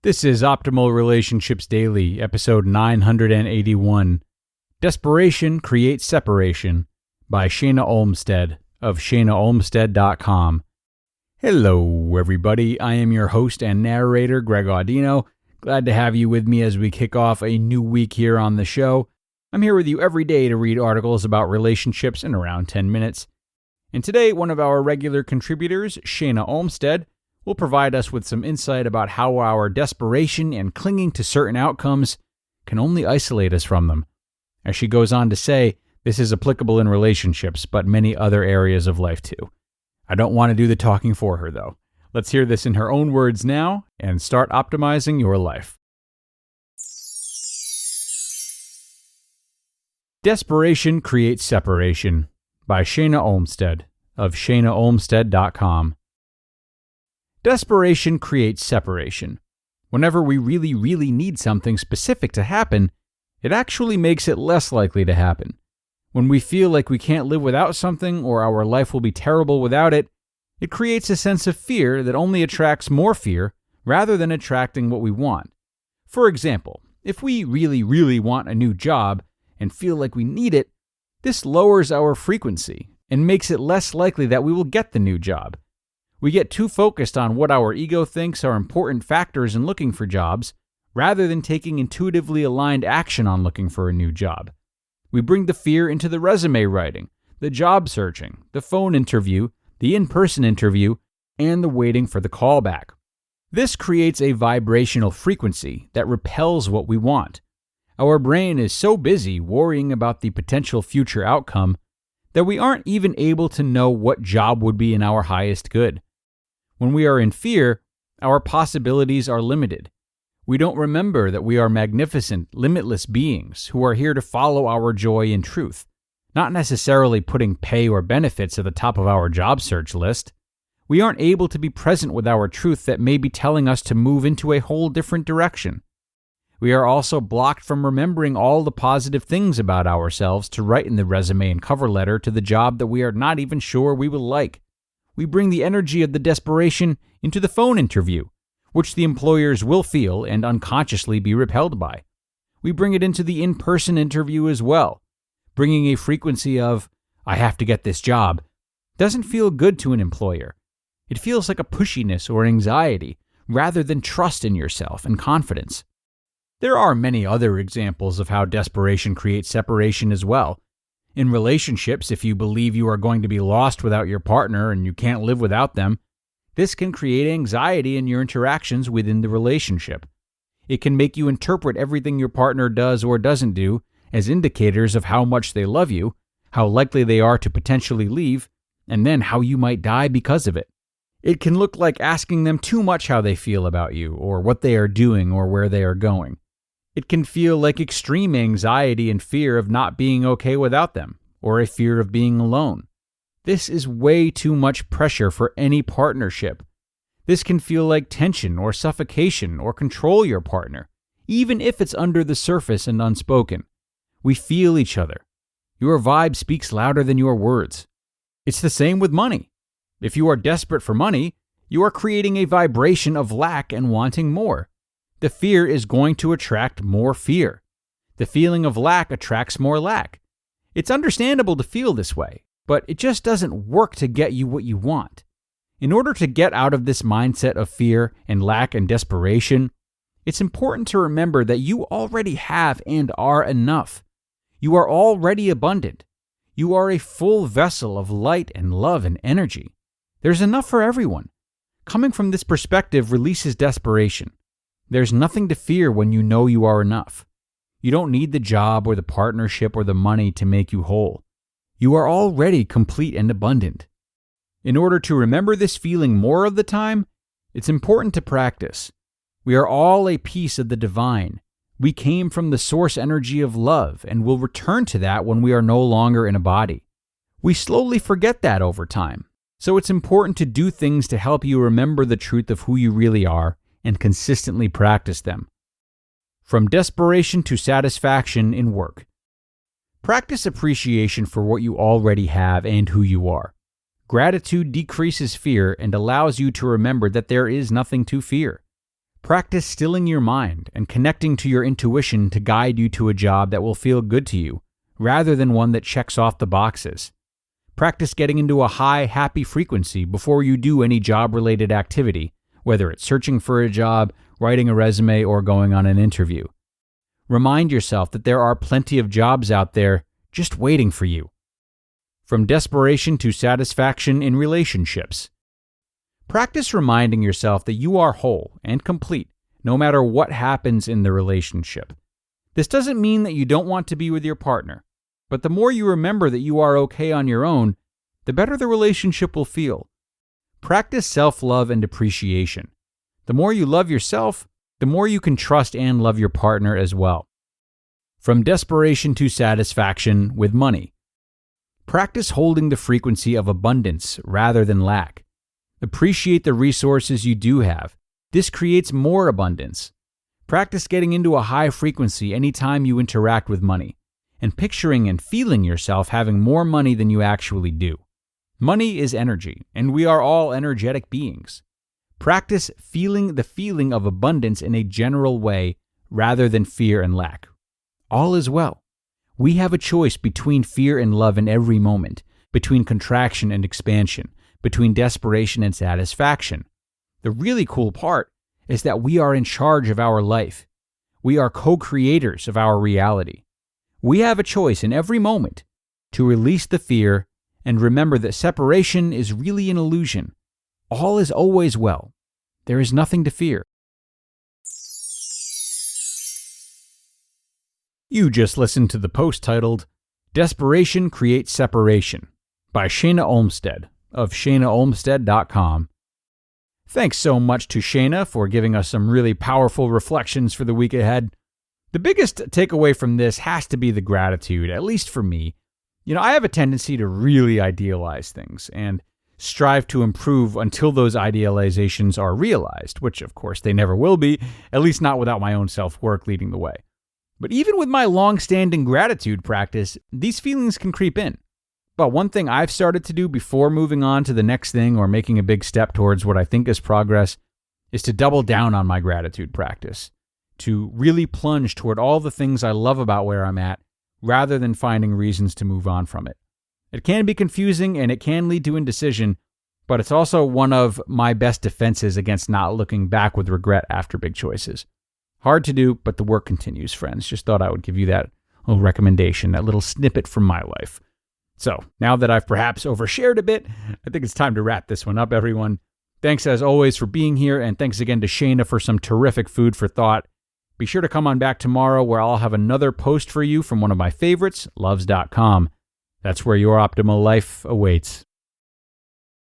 This is Optimal Relationships Daily, episode 981, Desperation Creates Separation, by Shana Olmstead of shanaolmstead.com. Hello, everybody. I am your host and narrator, Greg Audino. Glad to have you with me as we kick off a new week here on the show. I'm here with you every day to read articles about relationships in around 10 minutes. And today, one of our regular contributors, Shana Olmstead, will provide us with some insight about how our desperation and clinging to certain outcomes can only isolate us from them. As she goes on to say, this is applicable in relationships, but many other areas of life too. I don't want to do the talking for her, though. Let's hear this in her own words now and start optimizing your life. Desperation Creates Separation, by Shana Olmstead of shanaolmstead.com. Desperation creates separation. Whenever we really need something specific to happen, it actually makes it less likely to happen. When we feel like we can't live without something or our life will be terrible without it, it creates a sense of fear that only attracts more fear rather than attracting what we want. For example, if we really want a new job and feel like we need it, this lowers our frequency and makes it less likely that we will get the new job. We get too focused on what our ego thinks are important factors in looking for jobs, rather than taking intuitively aligned action on looking for a new job. We bring the fear into the resume writing, the job searching, the phone interview, the in-person interview, and the waiting for the callback. This creates a vibrational frequency that repels what we want. Our brain is so busy worrying about the potential future outcome that we aren't even able to know what job would be in our highest good. When we are in fear, our possibilities are limited. We don't remember that we are magnificent, limitless beings who are here to follow our joy in truth, not necessarily putting pay or benefits at the top of our job search list. We aren't able to be present with our truth that may be telling us to move into a whole different direction. We are also blocked from remembering all the positive things about ourselves to write in the resume and cover letter to the job that we are not even sure we will like. We bring the energy of the desperation into the phone interview, which the employers will feel and unconsciously be repelled by. We bring it into the in-person interview as well. Bringing a frequency of, I have to get this job, doesn't feel good to an employer. It feels like a pushiness or anxiety rather than trust in yourself and confidence. There are many other examples of how desperation creates separation as well. In relationships, if you believe you are going to be lost without your partner and you can't live without them, this can create anxiety in your interactions within the relationship. It can make you interpret everything your partner does or doesn't do as indicators of how much they love you, how likely they are to potentially leave, and then how you might die because of it. It can look like asking them too much how they feel about you, or what they are doing, or where they are going. It can feel like extreme anxiety and fear of not being okay without them, or a fear of being alone. This is way too much pressure for any partnership. This can feel like tension or suffocation or control your partner, even if it's under the surface and unspoken. We feel each other. Your vibe speaks louder than your words. It's the same with money. If you are desperate for money, you are creating a vibration of lack and wanting more. The fear is going to attract more fear. The feeling of lack attracts more lack. It's understandable to feel this way, but it just doesn't work to get you what you want. In order to get out of this mindset of fear and lack and desperation, it's important to remember that you already have and are enough. You are already abundant. You are a full vessel of light and love and energy. There's enough for everyone. Coming from this perspective releases desperation. There's nothing to fear when you know you are enough. You don't need the job or the partnership or the money to make you whole. You are already complete and abundant. In order to remember this feeling more of the time, it's important to practice. We are all a piece of the divine. We came from the source energy of love and will return to that when we are no longer in a body. We slowly forget that over time, so it's important to do things to help you remember the truth of who you really are and consistently practice them. From desperation to satisfaction in work. Practice appreciation for what you already have and who you are. Gratitude decreases fear and allows you to remember that there is nothing to fear. Practice stilling your mind and connecting to your intuition to guide you to a job that will feel good to you, rather than one that checks off the boxes. Practice getting into a high, happy frequency before you do any job-related activity, whether it's searching for a job, writing a resume, or going on an interview. Remind yourself that there are plenty of jobs out there just waiting for you. From desperation to satisfaction in relationships. Practice reminding yourself that you are whole and complete, no matter what happens in the relationship. This doesn't mean that you don't want to be with your partner, but the more you remember that you are okay on your own, the better the relationship will feel. Practice self-love and appreciation. The more you love yourself, the more you can trust and love your partner as well. From desperation to satisfaction with money. Practice holding the frequency of abundance rather than lack. Appreciate the resources you do have. This creates more abundance. Practice getting into a high frequency anytime you interact with money, and picturing and feeling yourself having more money than you actually do. Money is energy, and we are all energetic beings. Practice feeling the feeling of abundance in a general way rather than fear and lack. All is well. We have a choice between fear and love in every moment, between contraction and expansion, between desperation and satisfaction. The really cool part is that we are in charge of our life. We are co-creators of our reality. We have a choice in every moment to release the fear and remember that separation is really an illusion. All is always well. There is nothing to fear. You just listened to the post titled, Desperation Creates Separation by Shana Olmstead of shanaolmstead.com. Thanks so much to Shana for giving us some really powerful reflections for the week ahead. The biggest takeaway from this has to be the gratitude, at least for me. I have a tendency to really idealize things and strive to improve until those idealizations are realized, which of course they never will be, at least not without my own self-work leading the way. But even with my long-standing gratitude practice, these feelings can creep in. But one thing I've started to do before moving on to the next thing or making a big step towards what I think is progress is to double down on my gratitude practice, to really plunge toward all the things I love about where I'm at, rather than finding reasons to move on from it. It can be confusing and it can lead to indecision, but it's also one of my best defenses against not looking back with regret after big choices. Hard to do, but the work continues, friends. Just thought I would give you that little recommendation, that little snippet from my life. So, now that I've perhaps overshared a bit, I think it's time to wrap this one up, everyone. Thanks as always for being here, and thanks again to Shana for some terrific food for thought. Be sure to come on back tomorrow where I'll have another post for you from one of my favorites, loves.com. That's where your optimal life awaits.